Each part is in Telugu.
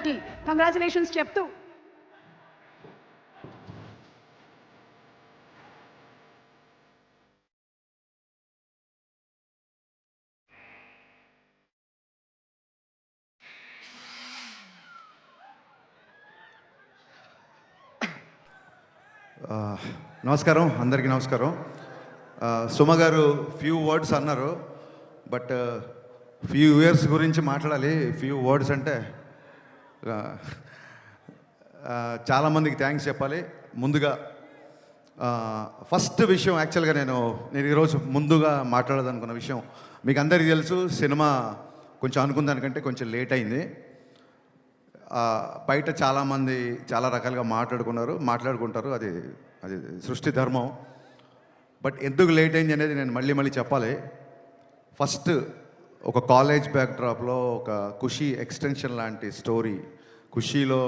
అందరికీ కంగ్రాచులేషన్స్ చెప్తూ నమస్కారం, అందరికీ నమస్కారం. సుమ గారు ఫ్యూ వర్డ్స్ అన్నారు, బట్ ఫ్యూ ఇయర్స్ గురించి మాట్లాడాలి. ఫ్యూ వర్డ్స్ అంటే చాలామందికి థ్యాంక్స్ చెప్పాలి. ముందుగా ఫస్ట్ విషయం, యాక్చువల్గా నేను ఈరోజు ముందుగా మాట్లాడాలనుకున్న విషయం మీకు అందరికీ తెలుసు. సినిమా కొంచెం అనుకున్న దానికంటే కొంచెం లేట్ అయింది. బయట చాలామంది చాలా రకాలుగా మాట్లాడుకుంటారు, అది సృష్టి ధర్మం. బట్ ఎందుకు లేట్ అయింది అనేది నేను మళ్ళీ చెప్పాలి. ఫస్ట్ ఒక కాలేజ్ బ్యాక్డ్రాప్లో ఒక ఖుషీ ఎక్స్టెన్షన్ లాంటి స్టోరీ. ఖుషీలో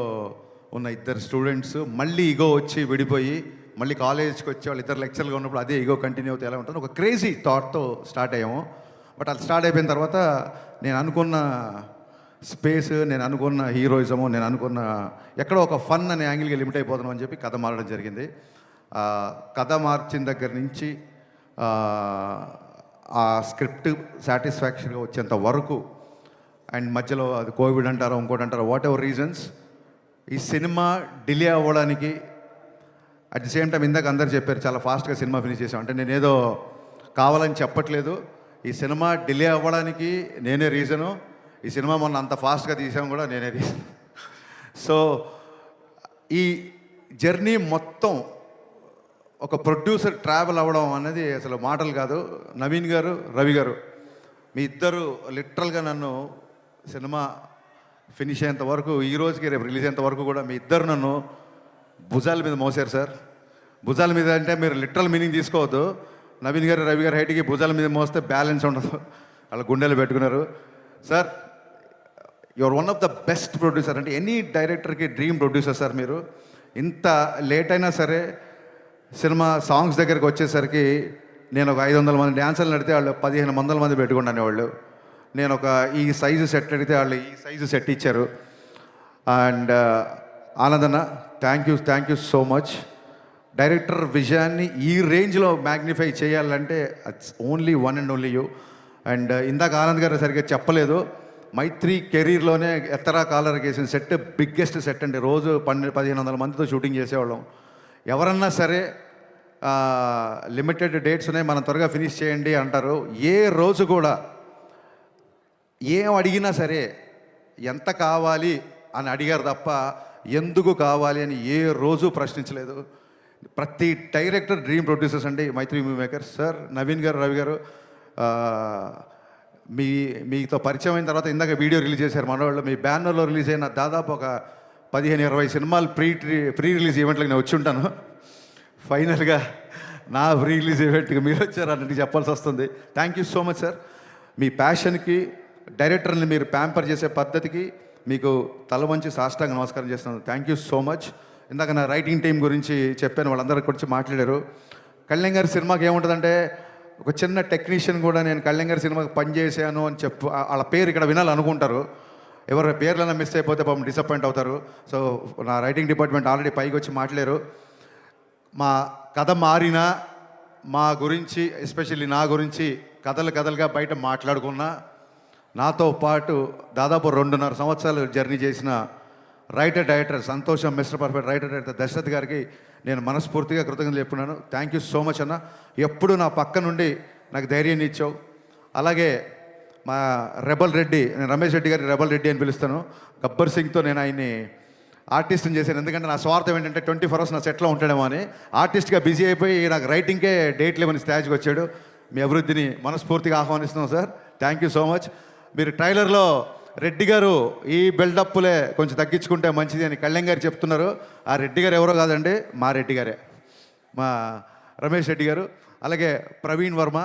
ఉన్న ఇద్దరు స్టూడెంట్స్ మళ్ళీ ఈగో వచ్చి విడిపోయి మళ్ళీ కాలేజ్కి వచ్చి వాళ్ళు ఇద్దరు లెక్చర్గా ఉన్నప్పుడు అదే ఈగో కంటిన్యూ అవుతే ఎలా ఉంటుంది, ఒక క్రేజీ థాట్తో స్టార్ట్ అయ్యాము. బట్ అది స్టార్ట్ అయిపోయిన తర్వాత నేను అనుకున్న స్పేస్, నేను అనుకున్న హీరోయిజము, నేను అనుకున్న ఎక్కడో ఒక ఫన్ అనే యాంగిల్కి లిమిట్ అయిపోతున్నాం అని చెప్పి కథ మారడం జరిగింది. కథ మార్చిన దగ్గర నుంచి ఆ స్క్రిప్ట్ సాటిస్ఫాక్షన్గా వచ్చేంత వరకు, అండ్ మధ్యలో అది కోవిడ్ అంటారో ఇంకోటి అంటారో, వాట్ ఎవర్ రీజన్స్, ఈ సినిమా డిలే అవ్వడానికి అట్ ది సేమ్ టైం ఇందాక అందరు చెప్పారు చాలా ఫాస్ట్గా సినిమా ఫినిష్ చేసాం అంటే నేనేదో కావాలని చెప్పట్లేదు. ఈ సినిమా డిలే అవ్వడానికి నేనే రీజను. ఈ సినిమా మొన్న అంత ఫాస్ట్గా తీసాం కూడా నేనే రీజన్. సో ఈ జర్నీ మొత్తం ఒక ప్రొడ్యూసర్ ట్రావెల్ అవ్వడం అనేది అసలు మాటలు కాదు. నవీన్ గారు, రవి గారు, మీ ఇద్దరు లిటరల్గా నన్ను సినిమా ఫినిష్ అయ్యేంత వరకు, ఈ రోజుకి రేపు రిలీజ్ అయ్యేంత వరకు కూడా మీ ఇద్దరు నన్ను భుజాల మీద మోసారు సార్. భుజాల మీద అంటే మీరు లిటరల్ మీనింగ్ తీసుకోవద్దు. నవీన్ గారు, రవి గారు హైట్కి భుజాల మీద మోస్తే బ్యాలెన్స్ ఉండదు, వాళ్ళ గుండెలు పెట్టుకున్నారు. Sir, your one of the best producer. అంటే ఎనీ డైరెక్టర్కి డ్రీమ్ ప్రొడ్యూసర్ సార్ మీరు. ఇంత లేట్ అయినా సరే సినిమా సాంగ్స్ దగ్గరికి వచ్చేసరికి నేను ఒక 500 మంది డ్యాన్సర్లు అడిగితే వాళ్ళు 1500 మంది పెట్టుకున్నాను వాళ్ళు. నేను ఒక ఈ సైజు సెట్ అడిగితే వాళ్ళు ఈ సైజు సెట్ ఇచ్చారు. అండ్ ఆనందన్న, thank you so much. Director విజయాన్ని ఈ రేంజ్లో మ్యాగ్నిఫై చేయాలంటే it's only one and only you. And ఇందాక ఆనంద్ గారు సరిగ్గా చెప్పలేదు, మైత్రి కెరీర్లోనే ఎత్తరా కాలర్ వేసిన సెట్ బిగ్గెస్ట్ సెట్ అండి. రోజు 1500 మందితో షూటింగ్ చేసేవాళ్ళం. ఎవరన్నా సరే లిమిటెడ్ డేట్స్ ఉన్నాయి, మనం త్వరగా ఫినిష్ చేయండి అంటారు. ఏ రోజు కూడా ఏం అడిగినా సరే ఎంత కావాలి అని అడిగారు తప్ప ఎందుకు కావాలి అని ఏ రోజు ప్రశ్నించలేదు. ప్రతి డైరెక్టర్ డ్రీమ్ ప్రొడ్యూసర్స్ అండి మైత్రి మూవీ మేకర్స్. సార్, నవీన్ గారు, రవి గారు, మీతో పరిచయం అయిన తర్వాత ఇందాక వీడియో రిలీజ్ చేశారు మనవాళ్ళు. మీ బ్యానర్లో రిలీజ్ అయిన దాదాపు ఒక 15-20 సినిమాలు ప్రీ రిలీజ్ ఈవెంట్లకు నేను వచ్చి ఉంటాను. ఫైనల్గా నా ప్రీ రిలీజ్ ఈవెంట్కి మీరు వచ్చారు అన్నట్టు చెప్పాల్సి వస్తుంది. Thank you so much sir. మీ ప్యాషన్కి, డైరెక్టర్ని మీరు ప్యాంపర్ చేసే పద్ధతికి మీకు తల వంచి సాష్టాంగ నమస్కారం చేస్తున్నాను. Thank you so much. ఇందాక నా రైటింగ్ టీం గురించి చెప్పాను, వాళ్ళందరి గురించి మాట్లాడారు. కళ్యాణ్ గారి సినిమాకి ఏముంటుందంటే, ఒక చిన్న టెక్నీషియన్ కూడా నేను కళ్యాణ్ గారి సినిమాకి పనిచేసాను అని వాళ్ళ పేరు ఇక్కడ వినాలనుకుంటారు. ఎవరి పేర్లైనా మిస్ అయిపోతే పాపం డిసప్పాయింట్ అవుతారు. సో నా రైటింగ్ డిపార్ట్మెంట్ ఆల్రెడీ పైకి వచ్చి మాట్లాడారు. మా కథ మారినా మా గురించి, ఎస్పెషల్లీ నా గురించి కథలుగా బయట మాట్లాడుకున్నా, నాతో పాటు దాదాపు 2.5 సంవత్సరాలు జర్నీ చేసిన రైటర్ డైరెక్టర్ సంతోషం, mister perfect writer director Dashrath గారికి నేను మనస్ఫూర్తిగా కృతజ్ఞతలు చెప్పుకున్నాను. థ్యాంక్ యూ సో మచ్ అన్న. ఎప్పుడు నా పక్క నుండి నాకు ధైర్యాన్ని ఇచ్చావు. అలాగే మా రెబల్ రెడ్డి, నేను రమేష్ రెడ్డి గారి రెబల్ రెడ్డి అని పిలుస్తాను. గబ్బర్ సింగ్తో నేను ఆయన్ని ఆర్టిస్ట్ని చేశాను. ఎందుకంటే నా స్వార్థం ఏంటంటే 24 hours నా సెట్లో ఉంటాడేమో అని. ఆర్టిస్ట్గా బిజీ అయిపోయి నాకు రైటింగ్కే డేట్ లేవని స్టేజ్కి వచ్చాడు. మీ అభివృద్ధిని మనస్ఫూర్తిగా ఆహ్వానిస్తున్నాం sir. Thank you so much. మీరు ట్రైలర్లో రెడ్డి గారు ఈ బిల్డప్లే కొంచెం తగ్గించుకుంటే మంచిది అని కళ్యాణ్ గారు చెప్తున్నారు. ఆ రెడ్డి గారు ఎవరో కాదండి, మా రెడ్డి గారే, మా రమేష్ రెడ్డి గారు. అలాగే Praveen Varma,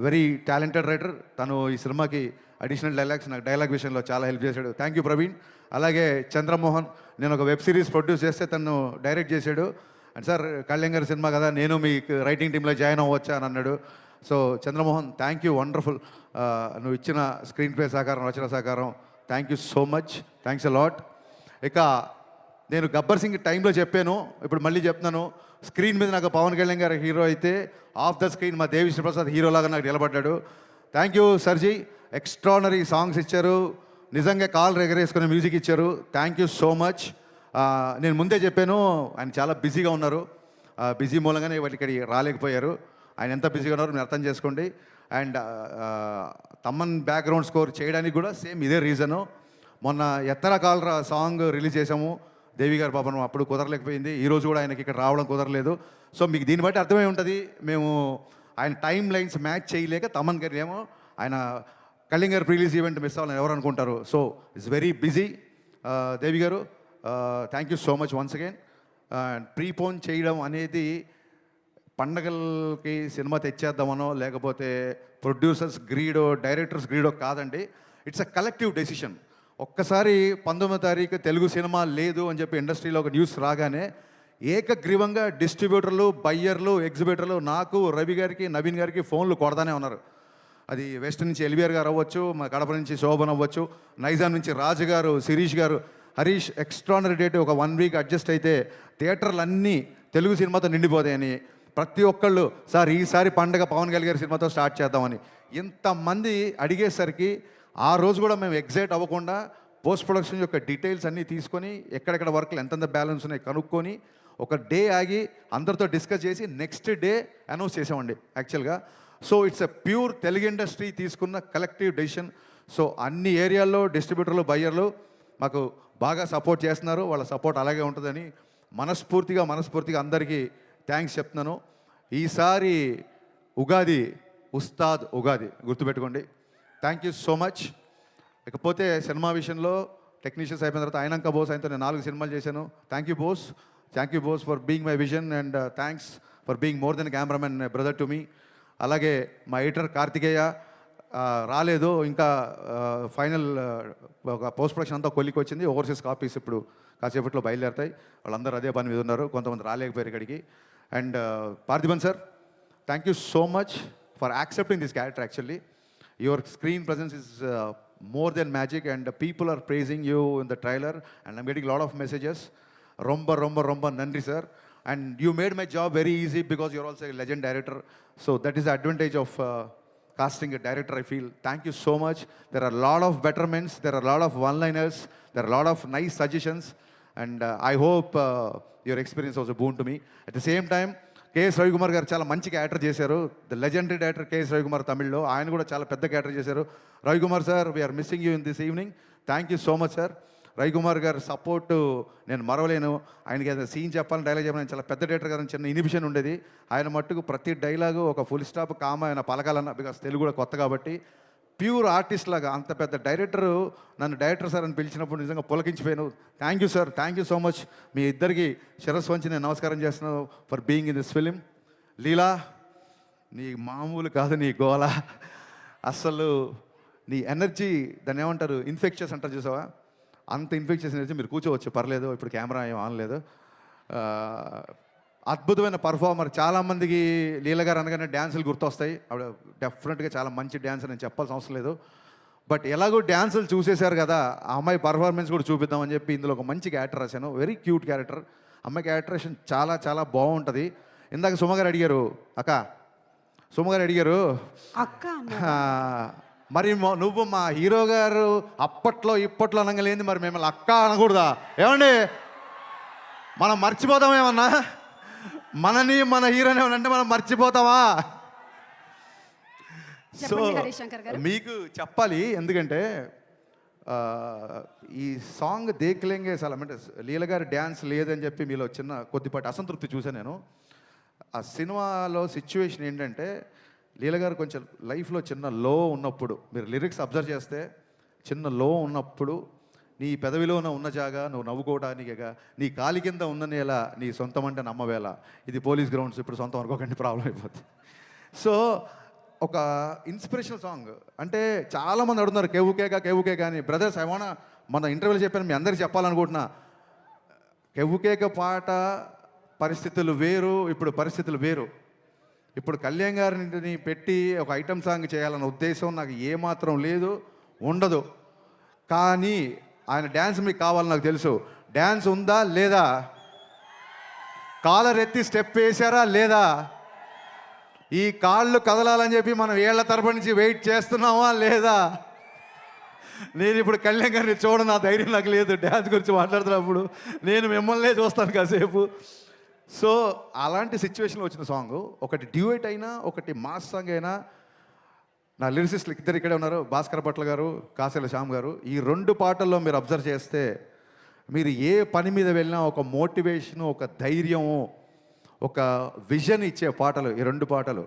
very talented writer. తను ఈ సినిమాకి అడిషనల్ డైలాగ్స్, నాకు డైలాగ్ విషయంలో చాలా హెల్ప్ చేశాడు. Thank you Praveen. అలాగే చంద్రమోహన్, నేను ఒక వెబ్ సిరీస్ ప్రొడ్యూస్ చేస్తే తను డైరెక్ట్ చేశాడు. అండ్ సార్, కళ్యాణ్ గారి సినిమా కదా, నేను మీకు రైటింగ్ టీంలో జాయిన్ అవ్వచ్చా అని అన్నాడు. So Chandramohan, thank you, wonderful. నువ్వు ఇచ్చిన స్క్రీన్ ప్లే సహకారం, రచన సహకారం thank you so much, thanks a lot. ఇక నేను గబ్బర్ సింగ్ టైంలో చెప్పాను, ఇప్పుడు మళ్ళీ చెప్తున్నాను. స్క్రీన్ మీద నాకు పవన్ కళ్యాణ్ గారు హీరో అయితే, ఆఫ్ ద స్క్రీన్ మా దేవి శ్రీప్రసాద్ హీరోలాగా నాకు నిలబడ్డాడు. థ్యాంక్ యూ సర్జీ, ఎక్స్ట్రానరీ సాంగ్స్ ఇచ్చారు, నిజంగా కాల్ ఎగరేసుకునే మ్యూజిక్ ఇచ్చారు. Thank you so much. నేను ముందే చెప్పాను, ఆయన చాలా బిజీగా ఉన్నారు, బిజీ మూలంగానే వాళ్ళు ఇక్కడికి రాలేకపోయారు. ఆయన ఎంత బిజీగా ఉన్నారో మీరు అర్థం చేసుకోండి. అండ్ తమ్మన్ బ్యాక్గ్రౌండ్ స్కోర్ చేయడానికి కూడా సేమ్ ఇదే రీజను. మొన్న ఎత్తర కాలరా సాంగ్ రిలీజ్ చేసాము, దేవి గారి పాపం అప్పుడు కుదరలేకపోయింది, ఈరోజు కూడా ఆయనకి ఇక్కడ రావడం కుదరలేదు. సో మీకు దీన్ని బట్టి అర్థమై ఉంటుంది, మేము ఆయన టైం లైన్స్ మ్యాచ్ చేయలేక తమ్మన్ గారు ఏమో ఆయన కళ్యాణ్ గారు రిలీజ్ ఈవెంట్ మిస్ అవ్వాలని ఎవరు అనుకుంటారు. So it's very busy. Devi garu thank you so much once again. Prepone చేయడం అనేది పండగలకి సినిమా తెచ్చేద్దామనో లేకపోతే ప్రొడ్యూసర్స్ గ్రీడో డైరెక్టర్స్ గ్రీడో కాదండి. It's a collective decision. ఒక్కసారి 19వ తారీఖు తెలుగు సినిమా లేదు అని చెప్పి ఇండస్ట్రీలో ఒక న్యూస్ రాగానే ఏకగ్రీవంగా డిస్ట్రిబ్యూటర్లు, బయ్యర్లు, ఎగ్జిబిటర్లు నాకు, రవి గారికి, నవీన్ గారికి ఫోన్లు కొడతానే ఉన్నారు. అది వెస్ట్ నుంచి ఎల్వీఆర్ గారు అవ్వచ్చు, మా కడప నుంచి శోభన్ అవ్వచ్చు, నైజాం నుంచి రాజు గారు, శిరీష్ గారు, హరీష్ ఎక్స్ట్రానరీ డేట్ ఒక 1 వీక్ అడ్జస్ట్ అయితే థియేటర్లు అన్నీ తెలుగు సినిమాతో నిండిపోతాయని ప్రతి ఒక్కళ్ళు సార్ ఈసారి పండగ పవన్ కళ్యాణ్ గారి సినిమాతో స్టార్ట్ చేద్దామని ఇంతమంది అడిగేసరికి ఆ రోజు కూడా మేము ఎగ్జైట్ అవ్వకుండా పోస్ట్ ప్రొడక్షన్ యొక్క డీటెయిల్స్ అన్నీ తీసుకొని ఎక్కడెక్కడ వర్క్లు ఎంతెంత బ్యాలెన్స్ ఉన్నాయి కనుక్కొని ఒక డే ఆగి అందరితో డిస్కస్ చేసి నెక్స్ట్ డే అనౌన్స్ చేసామండి యాక్చువల్గా. So it's a pure Telugu industry తీసుకున్న కలెక్టివ్ డెసిషన్. సో అన్ని ఏరియాల్లో డిస్ట్రిబ్యూటర్లు, బయ్యర్లు మాకు బాగా సపోర్ట్ చేస్తున్నారు, వాళ్ళ సపోర్ట్ అలాగే ఉంటుందని మనస్ఫూర్తిగా అందరికీ థ్యాంక్స్ చెప్తున్నాను. ఈసారి ఉగాది ఉస్తాద్ ఉగాది గుర్తుపెట్టుకోండి. Thank you so much. ఇకపోతే సినిమా విషయంలో టెక్నీషియన్స్ అయిపోయిన తర్వాత ఆయనంక బోస్ ఆయనతో నేను 4 సినిమాలు చేశాను. Thank you Bose for being my vision and thanks for being more than cameraman brother to me. అలాగే మా ఎడిటర్ కార్తికేయ రాలేదు ఇంకా, ఫైనల్ ఒక పోస్ట్ ప్రొడక్షన్ అంతా కొలికి వచ్చింది, ఓవర్సీస్ కాపీస్ ఇప్పుడు కాసేపట్లో బయలుదేరుతాయి, వాళ్ళందరూ అదే పని మీద ఉన్నారు, కొంతమంది రాలేకపోయారు ఇక్కడికి. And Parthiban sir, thank you so much for accepting this character. Actually your screen presence is more than magic and people are praising you in the trailer and I'm getting a lot of messages. Romba nandri sir, and you made my job very easy because you're also a legend director, so that is the advantage of casting a director, I feel. Thank you so much. There are a lot of betterments, there are a lot of one-liners, there are a lot of nice suggestions, and I hope your experience was a boon to me. At the same time, KS Ravikumar garu చాలా మంచి క్యారెక్టర్ చేశారు. The legendary director KS Ravikumar తమిళ్లో, ఆయన కూడా చాలా పెద్ద క్యారెక్టర్ చేశారు. Ravikumar sir, we are missing you in this evening. Thank you so much sir. Ravikumar garu support నేను మరవలేను. ఆయనకి ఏదైనా సీన్ చెప్పాలని, డైలాగ్ చెప్పాలని చాలా పెద్ద డైరెక్టర్ గారు చిన్న ఇనిబిషన్ ఉండేది. ఆయన మట్టుకు ప్రతి డైలాగు ఒక ఫుల్ స్టాప్ కామ ఆయన పలకాలన్న, బికాస్ తెలుగు కూడా కొత్త కాబట్టి ప్యూర్ ఆర్టిస్ట్ లాగా అంత పెద్ద డైరెక్టరు నన్ను డైరెక్టర్ సార్ అని పిలిచినప్పుడు నిజంగా పులకించిపోయాను. Thank you sir, thank you so much. మీ ఇద్దరికి శిరస్సు వంచి నేను నమస్కారం చేస్తున్నాను for being in this film. Leela, నీ మామూలు కాదు నీ గోల, అస్సలు నీ ఎనర్జీ, దాన్ని ఏమంటారు, ఇన్ఫెక్షన్స్ అంటారు చూసావా, అంత ఇన్ఫెక్షన్స్ ఎనర్జీ. మీరు కూర్చోవచ్చు పర్లేదు, ఇప్పుడు కెమెరా ఏం ఆన్ లేదు. అద్భుతమైన పర్ఫార్మర్. చాలామందికి లీల గారు అనగానే డ్యాన్సులు గుర్తొస్తాయి. ఆవిడ డెఫినెట్గా చాలా మంచి డ్యాన్స్ నేను చెప్పాల్సిన అవసరం లేదు. బట్ ఎలాగో డ్యాన్సులు చూసేశారు కదా, ఆ అమ్మాయి పర్ఫార్మెన్స్ కూడా చూపిద్దామని చెప్పి ఇందులో ఒక మంచి క్యారెక్టర్ రాశాను. Very cute character. అమ్మాయి క్యారెక్టరేషన్ చాలా చాలా బాగుంటుంది. ఇందాక సుమగారు అడిగారు, సుమగారు అడిగారు అక్క మరి నువ్వు మా హీరో గారు అప్పట్లో ఇప్పట్లో అనగలేంది, మరి మిమ్మల్ని అక్క అనకూడదా? ఏమండి, మనం మర్చిపోతామేమన్నా? మనని మన హీరోని ఏమనంటే మనం మర్చిపోతామా? సో మీకు చెప్పాలి, ఎందుకంటే ఈ సాంగ్ దేఖలేంగే చాలా, అంటే లీల గారి డ్యాన్స్ లేదని చెప్పి మీలో చిన్న కొద్దిపాటి అసంతృప్తి చూసాను నేను. ఆ సినిమాలో సిచ్యువేషన్ ఏంటంటే, లీల గారు కొంచెం లైఫ్లో చిన్న లో ఉన్నప్పుడు, మీరు లిరిక్స్ అబ్జర్వ్ చేస్తే చిన్న లో ఉన్నప్పుడు, నీ పెదవిలోన ఉన్న జాగా నువ్వు నవ్వుకోవడానికిగా, నీ కాలి కింద ఉన్న నేల నీ సొంతం అంటే నమ్మవేళ. ఇది పోలీస్ గ్రౌండ్స్, ఇప్పుడు సొంతం అనుకోకండి, ప్రాబ్లం అయిపోతుంది. సో ఒక ఇన్స్పిరేషనల్ సాంగ్. అంటే చాలామంది అడుగుతున్నారు కేవుకేక అని. బ్రదర్స్, ఐ వాంట్, మన ఇంటర్వ్యూలో చెప్పాను, మీ అందరికీ చెప్పాలనుకుంటున్నా, కేవుకేక పాట పరిస్థితులు వేరు, ఇప్పుడు పరిస్థితులు వేరు. ఇప్పుడు కళ్యాణ్ గారిని పెట్టి ఒక ఐటమ్ సాంగ్ చేయాలన్న ఉద్దేశం నాకు ఏమాత్రం లేదు, ఉండదు. కానీ ఆయన డ్యాన్స్ మీకు కావాలని నాకు తెలుసు. డ్యాన్స్ ఉందా లేదా? కాలర్ ఎత్తి స్టెప్ వేశారా లేదా? ఈ కాళ్ళు కదలాలని చెప్పి మనం ఏళ్ల తరపు నుంచి వెయిట్ చేస్తున్నామా లేదా? నేను ఇప్పుడు కళ్యాణ్ గారిని చూడను, ఆ ధైర్యం నాకు లేదు. డ్యాన్స్ గురించి మాట్లాడుతున్నప్పుడు నేను మిమ్మల్నే చూస్తాను కాసేపు. సో అలాంటి సిచ్యువేషన్లో వచ్చిన సాంగ్, ఒకటి డ్యూయట్ అయినా ఒకటి మాస్ సాంగ్ అయినా, నా లిరిసిస్టులు ఇద్దరు ఇక్కడే ఉన్నారు, భాస్కర్ భట్ల గారు, కాసేల శ్యామ్ గారు. ఈ 2 పాటల్లో మీరు అబ్జర్వ్ చేస్తే మీరు ఏ పని మీద వెళ్ళినా ఒక మోటివేషను, ఒక ధైర్యము, ఒక విజన్ ఇచ్చే పాటలు ఈ 2 పాటలు.